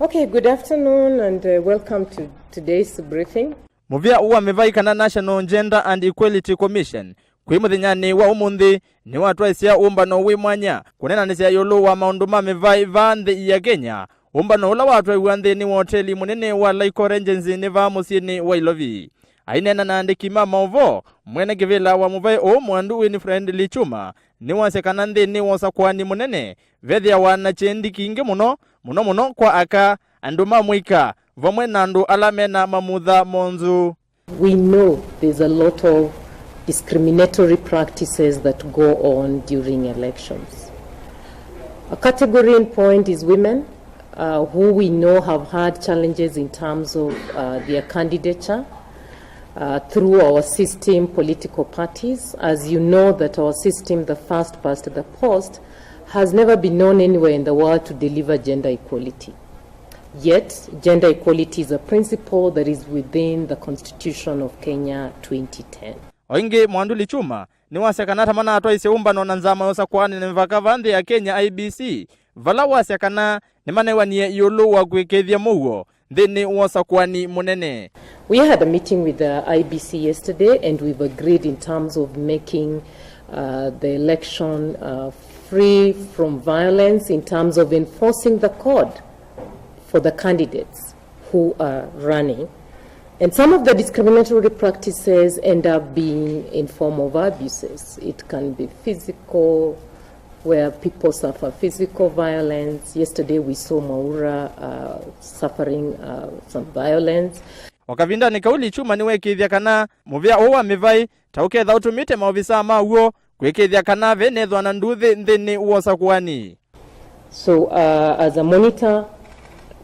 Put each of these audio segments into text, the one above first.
Okay, good afternoon and welcome to today's briefing. Muvia uwa mevaikana National Gender and Equality Commission kwimuthanyani wa umundi ni watwaisia umbano wi mwanya kunenanisia yulu wa maundu ma mevai vanthi ya Kenya. Umbano ula watwaiwa nthini wa hoteli munene wa Laiko Regency ni va musiini wa Ilovi. Ainena na andiki ma mauvo mwene kivila wa muvai o mwandu Winifred Lichuma ni wasekana nthini wa sakwani munene vethia wana chendi kingi muno kwa aka andu mamwika vamwe na andu alamena mamutha monzu. We know there's a lot of discriminatory practices that go on during elections. A category in point is women, who we know have had challenges in terms of their candidature through our system, political parties. As you know that our system, the first past the post, has never been known anywhere in the world to deliver gender equality. Yet, gender equality is a principle that is within the Constitution of Kenya 2010. Oingi Mwandu Lichuma ni wasekana tamana atwaise umbano na nzama yosa kwani mvaka vanthi ya Kenya IBC vala wasekana ni manewanie yulu wa kwikethia mugo nthini wosa kwani munene. We had a meeting with the IBC yesterday and we've agreed in terms of making the election free from violence, in terms of enforcing the code for the candidates who are running. And some of the discriminatory practices end up being in form of abuses. It can be physical, where people suffer physical violence. Yesterday we saw Maura suffering some violence. Wakavinda ni kauli Chuma niwe kithia kana muvia owa mevai tauketha utumite maofisa mauo kwikithia kana venethwa na nduthi nthini uosa kwani. So as a monitor,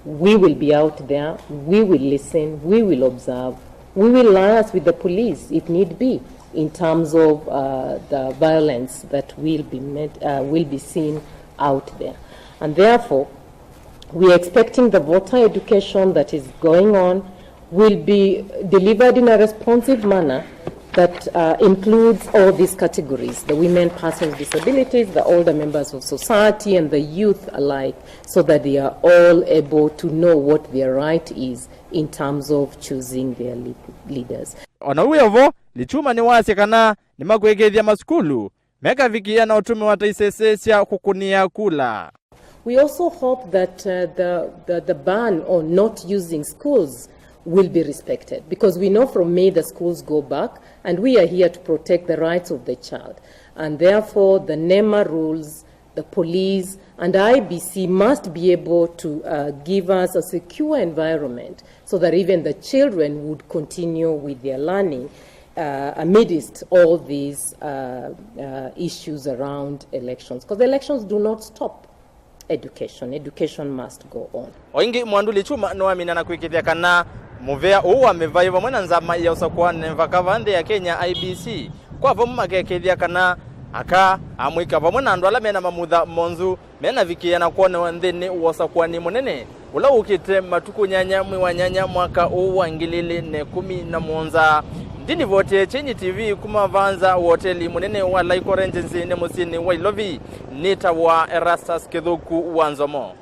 we will be out there, we will listen, we will observe, we will liaise with the police if need be in terms of the violence that will be seen out there. And therefore, we are expecting the voter education that is going on will be delivered in a responsive manner that includes all these categories, the women, persons with disabilities, the older members of society, and the youth alike, so that they are all able to know what their right is in terms of choosing their leaders. Onauyevo, Lichuma ni wasekana ni makwekethia maskulu, meka vikia na utume wataisesesia kukunia kula. We also hope that the ban on not using schools will be respected, because we know from May the schools go back and we are here to protect the rights of the child, and therefore the NEMA rules, the police and IBC must be able to give us a secure environment so that even the children would continue with their learning amidst all these issues around elections, because elections do not stop education must go on. Oingi Mwandu Lichuma no amina na kwikithia kana muvea uwa mevaiva mwana nzama ya usakwane mvaka vanthi ya Kenya IBC kwa vamu makekethia kana aka amwika vamwe na andu ala mena mamutha monzu mena vikia na kuone wanthini uosakwani munene ula ukite matuku nyanya mwi wa nyanya mwaka uwa 2017. Ndini vote Chenyi TV kumavanza hoteli munene wa Laiko Regency ni musini wa Ilovi nita wa Erastus Kithuku wa Nzomo.